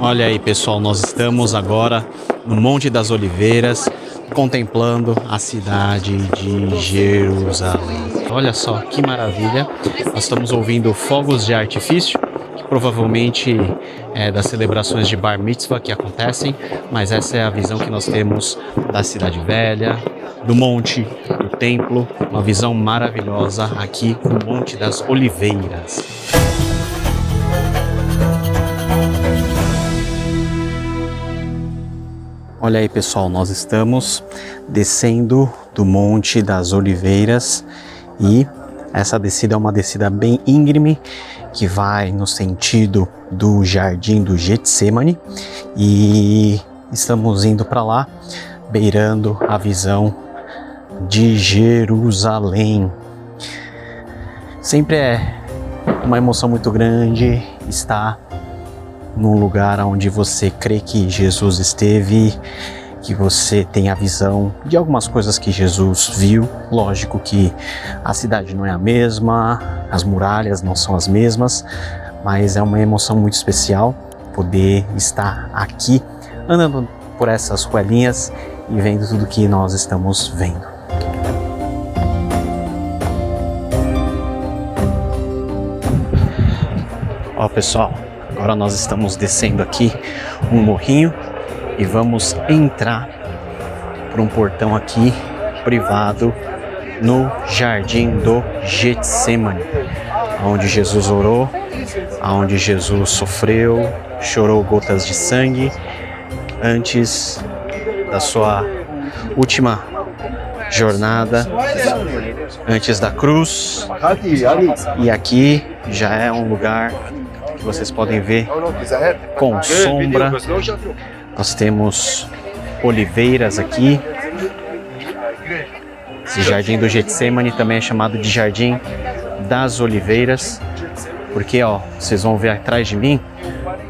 Olha aí, pessoal, nós estamos agora no Monte das Oliveiras, contemplando a cidade de Jerusalém. Olha só que maravilha! Nós estamos ouvindo fogos de artifício, que provavelmente é das celebrações de Bar Mitzvah que acontecem, mas essa é a visão que nós temos da Cidade Velha, do Monte, do Templo, uma visão maravilhosa aqui no Monte das Oliveiras. Olha aí, pessoal, nós estamos descendo do Monte das Oliveiras e essa descida é uma descida bem íngreme que vai no sentido do Jardim do Getsemane e estamos indo para lá, beirando a visão de Jerusalém. Sempre é uma emoção muito grande estar num lugar onde você crê que Jesus esteve, que você tem a visão de algumas coisas que Jesus viu. Lógico que a cidade não é a mesma, as muralhas não são as mesmas, mas é uma emoção muito especial poder estar aqui, andando por essas ruelinhas e vendo tudo que nós estamos vendo. Ó, pessoal, agora nós estamos descendo aqui um morrinho e vamos entrar por um portão aqui privado no Jardim do Getsemane, onde Jesus orou, onde Jesus sofreu, chorou gotas de sangue antes da sua última jornada, antes da cruz. E aqui já é um lugar que vocês podem ver com sombra. Nós temos oliveiras aqui. Esse Jardim do Getsemane também é chamado de Jardim das Oliveiras, porque ó, vocês vão ver atrás de mim,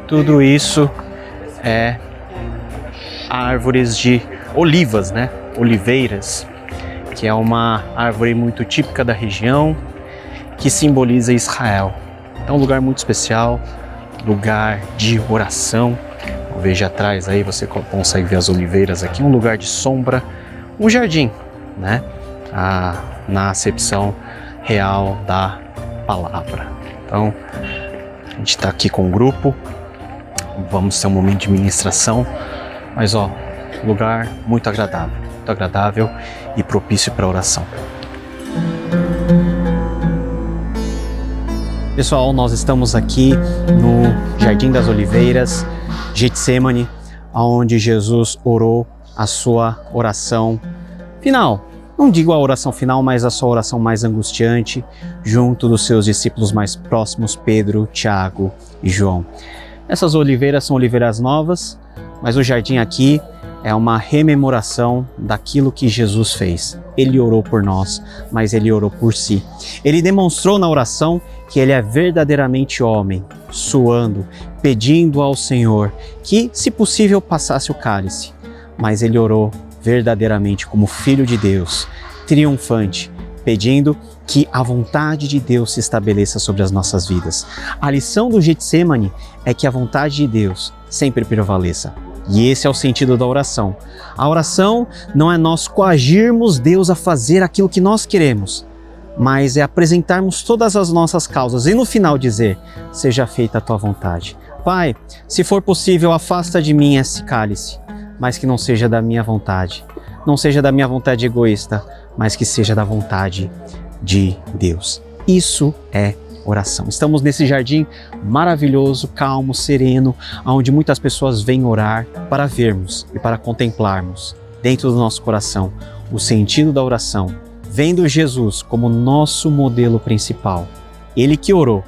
tudo isso é árvores de olivas, né? Oliveiras, que é uma árvore muito típica da região, que simboliza Israel. É um lugar muito especial, lugar de oração. Veja atrás aí, você consegue ver as oliveiras aqui, um lugar de sombra, um jardim, né? Na acepção real da palavra. Então, a gente está aqui com o grupo, vamos ter um momento de ministração, mas ó, lugar muito agradável e propício para oração. Pessoal, nós estamos aqui no Jardim das Oliveiras, Getsemane, onde Jesus orou a sua oração final. Não digo a oração final, mas a sua oração mais angustiante, junto dos seus discípulos mais próximos, Pedro, Tiago e João. Essas oliveiras são oliveiras novas, mas o jardim aqui é uma rememoração daquilo que Jesus fez. Ele orou por nós, mas ele orou por si. Ele demonstrou na oração que ele é verdadeiramente homem, suando, pedindo ao Senhor que, se possível, passasse o cálice. Mas ele orou verdadeiramente como Filho de Deus, triunfante, pedindo que a vontade de Deus se estabeleça sobre as nossas vidas. A lição do Getsemane é que a vontade de Deus sempre prevaleça. E esse é o sentido da oração. A oração não é nós coagirmos Deus a fazer aquilo que nós queremos, mas é apresentarmos todas as nossas causas e no final dizer: seja feita a tua vontade. Pai, se for possível, afasta de mim esse cálice, mas que não seja da minha vontade. Não seja da minha vontade egoísta, mas que seja da vontade de Deus. Isso é oração. Estamos nesse jardim maravilhoso, calmo, sereno, onde muitas pessoas vêm orar para vermos e para contemplarmos dentro do nosso coração o sentido da oração, vendo Jesus como nosso modelo principal. Ele que orou,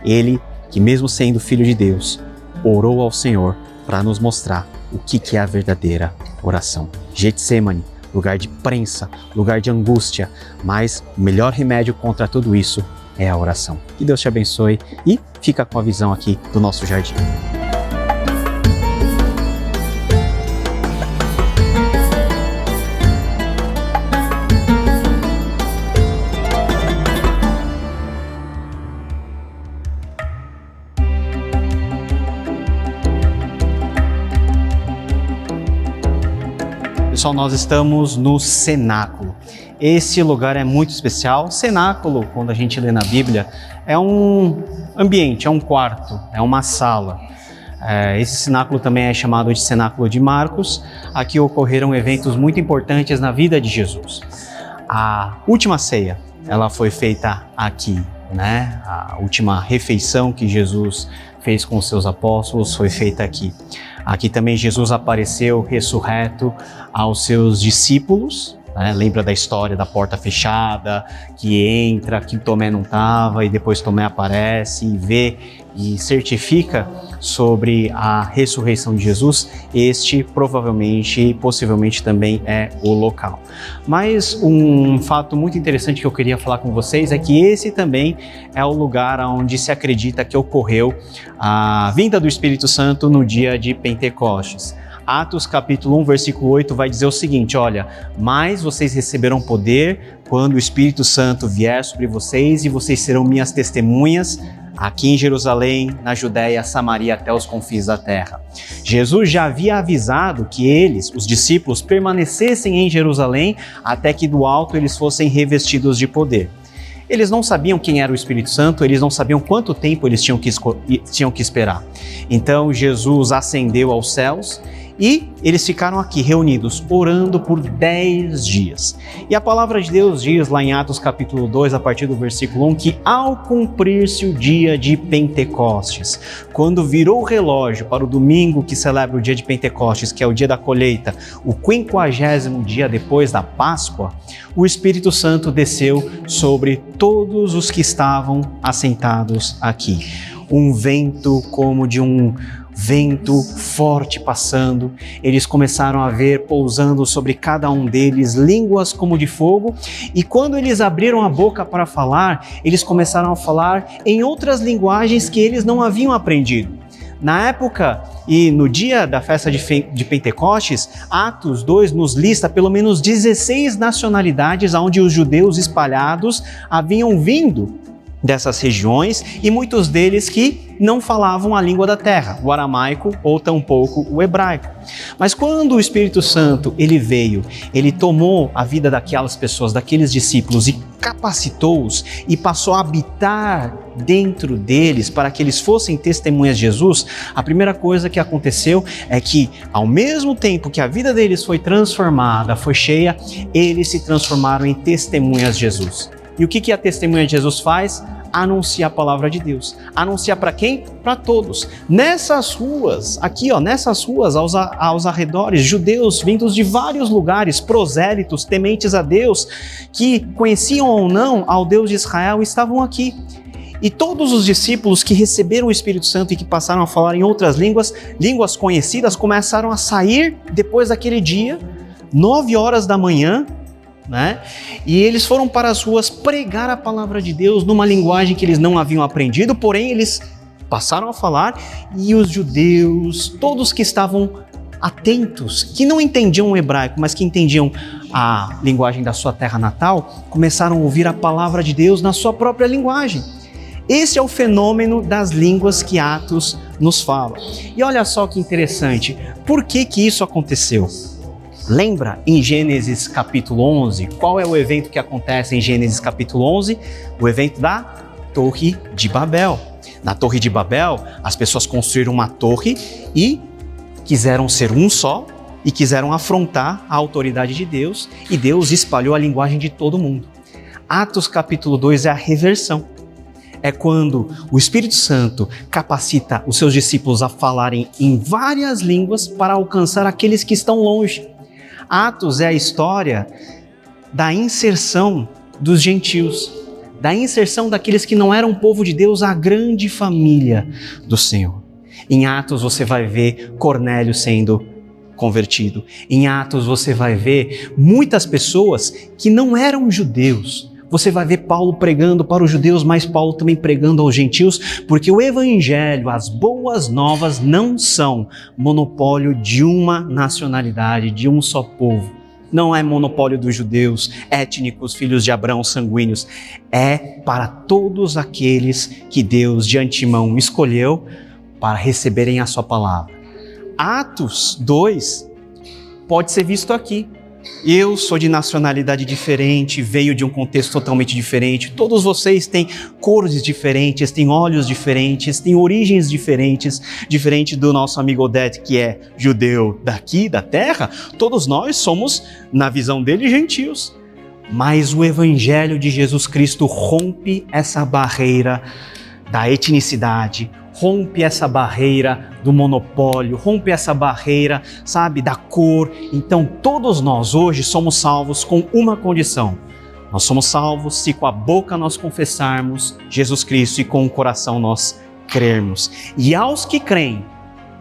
ele que mesmo sendo Filho de Deus, orou ao Senhor para nos mostrar o que é a verdadeira oração. Getsemane, lugar de prensa, lugar de angústia, mas o melhor remédio contra tudo isso é a oração. Que Deus te abençoe e fica com a visão aqui do nosso jardim. Pessoal, nós estamos no cenáculo. Esse lugar é muito especial. Cenáculo, quando a gente lê na Bíblia, é um ambiente, é um quarto, é uma sala. Esse cenáculo também é chamado de cenáculo de Marcos. Aqui ocorreram eventos muito importantes na vida de Jesus. A última ceia, ela foi feita aqui, né? A última refeição que Jesus fez com os seus apóstolos foi feita aqui. Aqui também Jesus apareceu ressurreto aos seus discípulos. Lembra da história da porta fechada, que entra, que Tomé não estava, e depois Tomé aparece e vê e certifica sobre a ressurreição de Jesus. Este provavelmente, possivelmente também é o local. Mas um fato muito interessante que eu queria falar com vocês é que esse também é o lugar onde se acredita que ocorreu a vinda do Espírito Santo no dia de Pentecostes. Atos capítulo 1, versículo 8 vai dizer o seguinte, olha, mas vocês receberão poder quando o Espírito Santo vier sobre vocês e vocês serão minhas testemunhas aqui em Jerusalém, na Judéia, Samaria, até os confins da terra. Jesus já havia avisado que eles, os discípulos, permanecessem em Jerusalém até que do alto eles fossem revestidos de poder. Eles não sabiam quem era o Espírito Santo, eles não sabiam quanto tempo eles tinham que esperar. Então Jesus ascendeu aos céus e eles ficaram aqui reunidos, orando por 10 dias. E a palavra de Deus diz lá em Atos capítulo 2, a partir do versículo 1, que ao cumprir-se o dia de Pentecostes, quando virou o relógio para o domingo que celebra o dia de Pentecostes, que é o dia da colheita, o 50º dia depois da Páscoa, o Espírito Santo desceu sobre todos os que estavam assentados aqui. Um vento como de um vento forte passando, eles começaram a ver pousando sobre cada um deles línguas como de fogo, e quando eles abriram a boca para falar, eles começaram a falar em outras linguagens que eles não haviam aprendido. Na época e no dia da festa de Pentecostes, Atos 2 nos lista pelo menos 16 nacionalidades onde os judeus espalhados haviam vindo dessas regiões, e muitos deles que não falavam a língua da terra, o aramaico ou tampouco o hebraico. Mas quando o Espírito Santo ele veio, ele tomou a vida daquelas pessoas, daqueles discípulos, e capacitou-os e passou a habitar dentro deles para que eles fossem testemunhas de Jesus, a primeira coisa que aconteceu é que, ao mesmo tempo que a vida deles foi transformada, foi cheia, eles se transformaram em testemunhas de Jesus. E o que a testemunha de Jesus faz? Anuncia a palavra de Deus. Anunciar para quem? Para todos. Nessas ruas, aqui nessas ruas aos arredores, judeus vindos de vários lugares, prosélitos, tementes a Deus, que conheciam ou não ao Deus de Israel, estavam aqui. E todos os discípulos que receberam o Espírito Santo e que passaram a falar em outras línguas conhecidas, começaram a sair depois daquele dia, 9 horas da manhã, e eles foram para as ruas pregar a palavra de Deus numa linguagem que eles não haviam aprendido, porém eles passaram a falar, e os judeus, todos que estavam atentos, que não entendiam o hebraico, mas que entendiam a linguagem da sua terra natal, começaram a ouvir a palavra de Deus na sua própria linguagem. Esse é o fenômeno das línguas que Atos nos fala. E olha só que interessante, por que isso aconteceu? Lembra em Gênesis capítulo 11, qual é o evento que acontece em Gênesis capítulo 11? O evento da Torre de Babel. Na Torre de Babel, as pessoas construíram uma torre e quiseram ser um só e quiseram afrontar a autoridade de Deus, e Deus espalhou a linguagem de todo mundo. Atos capítulo 2 é a reversão. É quando o Espírito Santo capacita os seus discípulos a falarem em várias línguas para alcançar aqueles que estão longe. Atos é a história da inserção dos gentios, da inserção daqueles que não eram povo de Deus à grande família do Senhor. Em Atos você vai ver Cornélio sendo convertido. Em Atos você vai ver muitas pessoas que não eram judeus. Você vai ver Paulo pregando para os judeus, mas Paulo também pregando aos gentios, porque o evangelho, as boas novas, não são monopólio de uma nacionalidade, de um só povo. Não é monopólio dos judeus, étnicos, filhos de Abraão, sanguíneos. É para todos aqueles que Deus de antemão escolheu para receberem a sua palavra. Atos 2 pode ser visto aqui. Eu sou de nacionalidade diferente, veio de um contexto totalmente diferente. Todos vocês têm cores diferentes, têm olhos diferentes, têm origens diferentes. Diferente do nosso amigo Odete, que é judeu daqui, da terra, todos nós somos, na visão dele, gentios. Mas o Evangelho de Jesus Cristo rompe essa barreira da etnicidade, rompe essa barreira do monopólio, rompe essa barreira, sabe, da cor. Então todos nós hoje somos salvos com uma condição. Nós somos salvos se com a boca nós confessarmos Jesus Cristo e com o coração nós crermos. E aos que creem,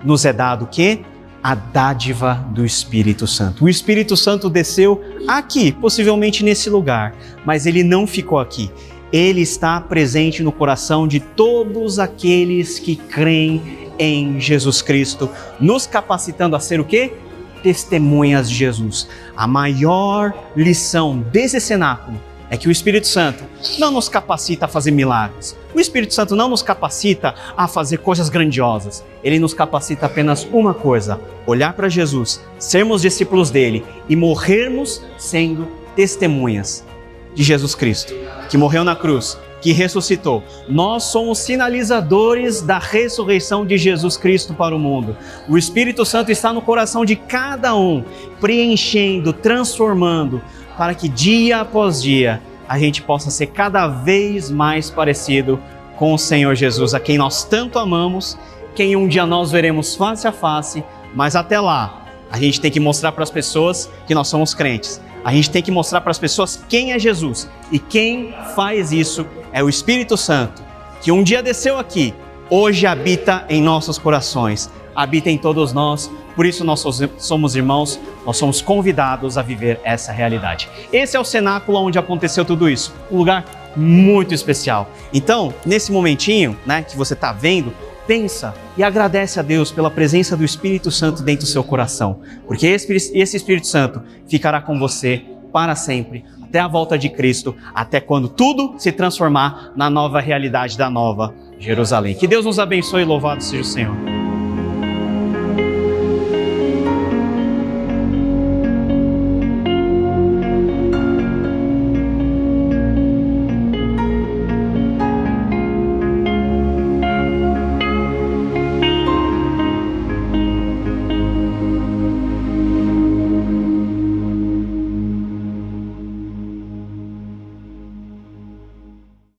nos é dado o quê? A dádiva do Espírito Santo. O Espírito Santo desceu aqui, possivelmente nesse lugar, mas ele não ficou aqui. Ele está presente no coração de todos aqueles que creem em Jesus Cristo, nos capacitando a ser o quê? Testemunhas de Jesus. A maior lição desse cenáculo é que o Espírito Santo não nos capacita a fazer milagres. O Espírito Santo não nos capacita a fazer coisas grandiosas. Ele nos capacita apenas uma coisa: olhar para Jesus, sermos discípulos dele e morrermos sendo testemunhas de Jesus Cristo, que morreu na cruz, que ressuscitou. Nós somos sinalizadores da ressurreição de Jesus Cristo para o mundo. O Espírito Santo está no coração de cada um, preenchendo, transformando, para que dia após dia a gente possa ser cada vez mais parecido com o Senhor Jesus, a quem nós tanto amamos, quem um dia nós veremos face a face, mas até lá a gente tem que mostrar para as pessoas que nós somos crentes. A gente tem que mostrar para as pessoas quem é Jesus. E quem faz isso é o Espírito Santo, que um dia desceu aqui, hoje habita em nossos corações, habita em todos nós. Por isso nós somos irmãos, nós somos convidados a viver essa realidade. Esse é o cenáculo onde aconteceu tudo isso, um lugar muito especial. Então, nesse momentinho, né, que você está vendo, pensa e agradece a Deus pela presença do Espírito Santo dentro do seu coração, porque esse Espírito Santo ficará com você para sempre, até a volta de Cristo, até quando tudo se transformar na nova realidade da nova Jerusalém. Que Deus nos abençoe e louvado seja o Senhor.